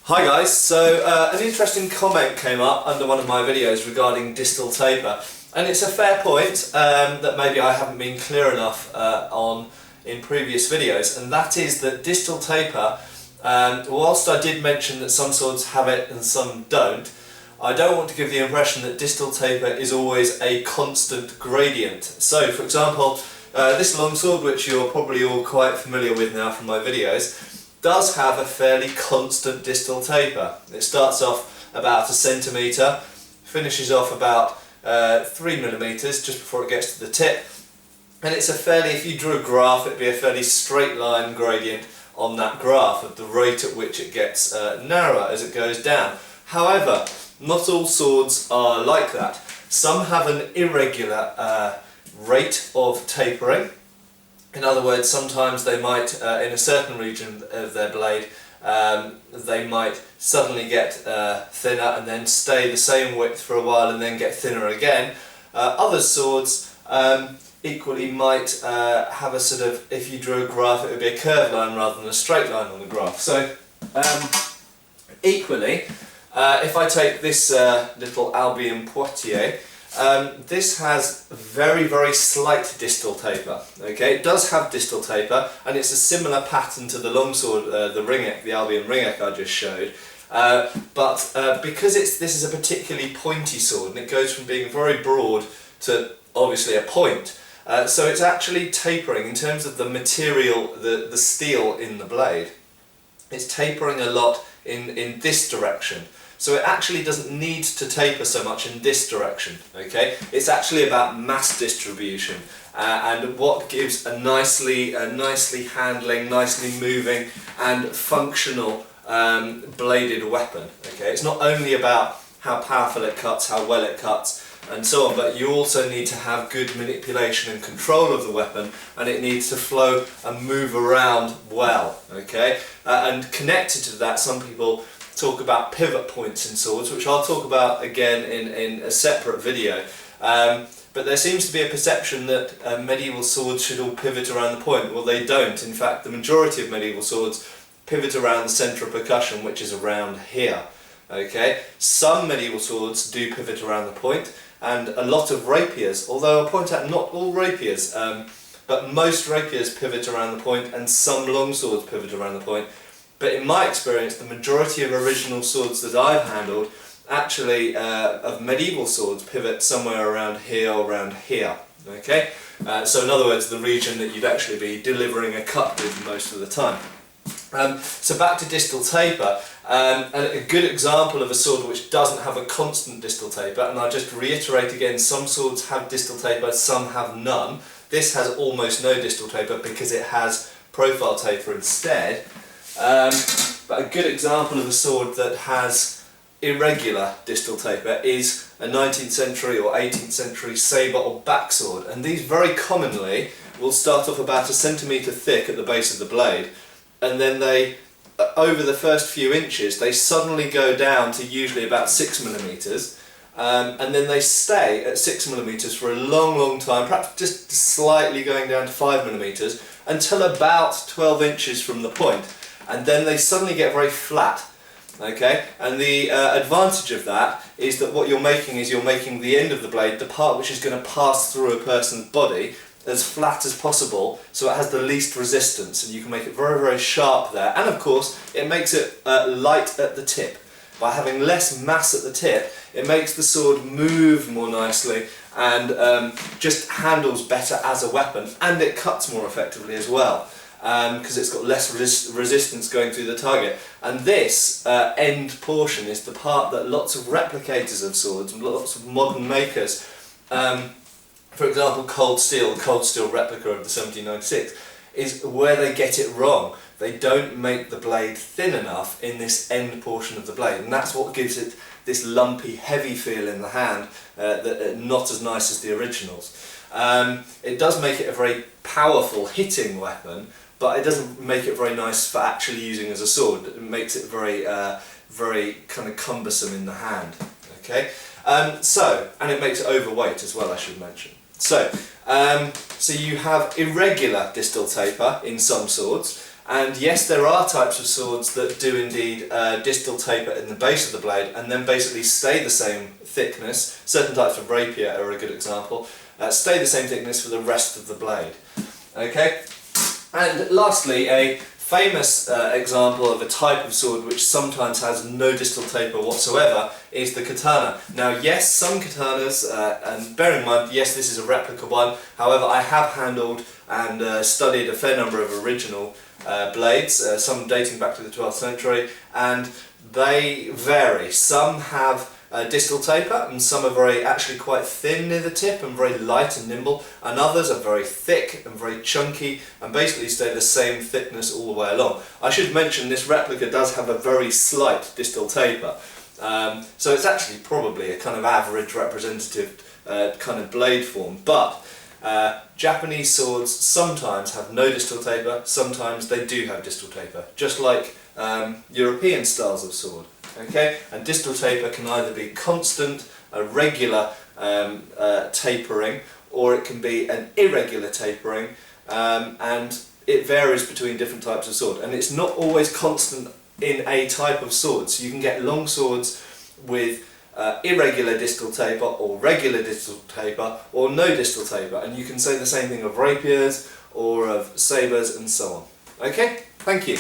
Hi guys, so an interesting comment came up under one of my videos regarding distal taper, and it's a fair point that maybe I haven't been clear enough on in previous videos, and that is that distal taper, whilst I did mention that some swords have it and some don't, I don't want to give the impression that distal taper is always a constant gradient. So for example, this longsword, which you're probably all quite familiar with now from my videos, does have a fairly constant distal taper. It starts off about 1 centimetre, finishes off about 3 millimetres just before it gets to the tip, and it's a fairly, if you drew a graph, it'd be a fairly straight line gradient on that graph of the rate at which it gets narrower as it goes down. However, not all swords are like that. Some have an irregular rate of tapering. In other words, sometimes they might, in a certain region of their blade, they might suddenly get thinner and then stay the same width for a while and then get thinner again. Other swords equally might have a sort of, if you drew a graph, it would be a curved line rather than a straight line on the graph. So equally, if I take this little Albion Poitiers, this has very slight distal taper. Okay, it does have distal taper, and it's a similar pattern to the longsword, the ringneck, the Albion ringneck I just showed. But because this is a particularly pointy sword, and it goes from being very broad to obviously a point, so it's actually tapering in terms of the material, the steel in the blade. It's tapering a lot in this direction. So it actually doesn't need to taper so much in this direction, okay? It's actually about mass distribution and what gives a nicely handling, nicely moving and functional bladed weapon, okay? It's not only about how powerful it cuts, how well it cuts and so on, but you also need to have good manipulation and control of the weapon, and it needs to flow and move around well, okay? And connected to that, some people talk about pivot points in swords, which I'll talk about again in a separate video. But there seems to be a perception that medieval swords should all pivot around the point. Well, they don't. In fact, the majority of medieval swords pivot around the centre of percussion, which is around here. Okay? Some medieval swords do pivot around the point, and a lot of rapiers, although I'll point out not all rapiers, but most rapiers pivot around the point, and some longswords pivot around the point. But in my experience, the majority of original swords that I've handled, actually of medieval swords, pivot somewhere around here or around here. Okay? So in other words, the region that you'd actually be delivering a cut with most of the time. So back to distal taper, and a good example of a sword which doesn't have a constant distal taper, and I'll just reiterate again, some swords have distal taper, some have none. This has almost no distal taper because it has profile taper instead. But a good example of a sword that has irregular distal taper is a 19th century or 18th century sabre or backsword, and these very commonly will start off about 1 centimetre thick at the base of the blade, and then they, over the first few inches, they suddenly go down to usually about 6 millimetres, and then they stay at 6 millimetres for a long time, perhaps just slightly going down to 5 millimetres, until about 12 inches from the point. And then they suddenly get very flat, okay? And the advantage of that is that what you're making is you're making the end of the blade, the part which is going to pass through a person's body, as flat as possible, so it has the least resistance, and you can make it very sharp there. And of course, it makes it light at the tip. By having less mass at the tip, it makes the sword move more nicely and just handles better as a weapon, and it cuts more effectively as well. Because it's got less resistance going through the target. And this end portion is the part that lots of replicators of swords, and lots of modern makers, for example Cold Steel, the Cold Steel replica of the 1796, is where they get it wrong. They don't make the blade thin enough in this end portion of the blade, and that's what gives it this lumpy, heavy feel in the hand, not as nice as the originals. It does make it a very powerful hitting weapon, but it doesn't make it very nice for actually using as a sword. It makes it very kind of cumbersome in the hand. Okay, and it makes it overweight as well, I should mention. So you have irregular distal taper in some swords, And yes, there are types of swords that do indeed distal taper in the base of the blade and then basically stay the same thickness. Certain types of rapier are a good example. Stay the same thickness for the rest of the blade. Okay? And lastly, a famous example of a type of sword which sometimes has no distal taper whatsoever is the katana. Now yes, some katanas, and bear in mind, yes, this is a replica one, however I have handled and studied a fair number of original blades, some dating back to the 12th century, and they vary. Some have distal taper and some are actually quite thin near the tip and very light and nimble, and others are very thick and very chunky and basically stay the same thickness all the way along. I should mention this replica does have a very slight distal taper, so it's actually probably a kind of average representative kind of blade form, but Japanese swords sometimes have no distal taper, sometimes they do have distal taper, just like European styles of sword. Okay, and distal taper can either be constant, a regular tapering, or it can be an irregular tapering, and it varies between different types of sword. And it's not always constant in a type of sword. So you can get long swords with irregular distal taper, or regular distal taper, or no distal taper. And you can say the same thing of rapiers, or of sabers, and so on. Okay, thank you.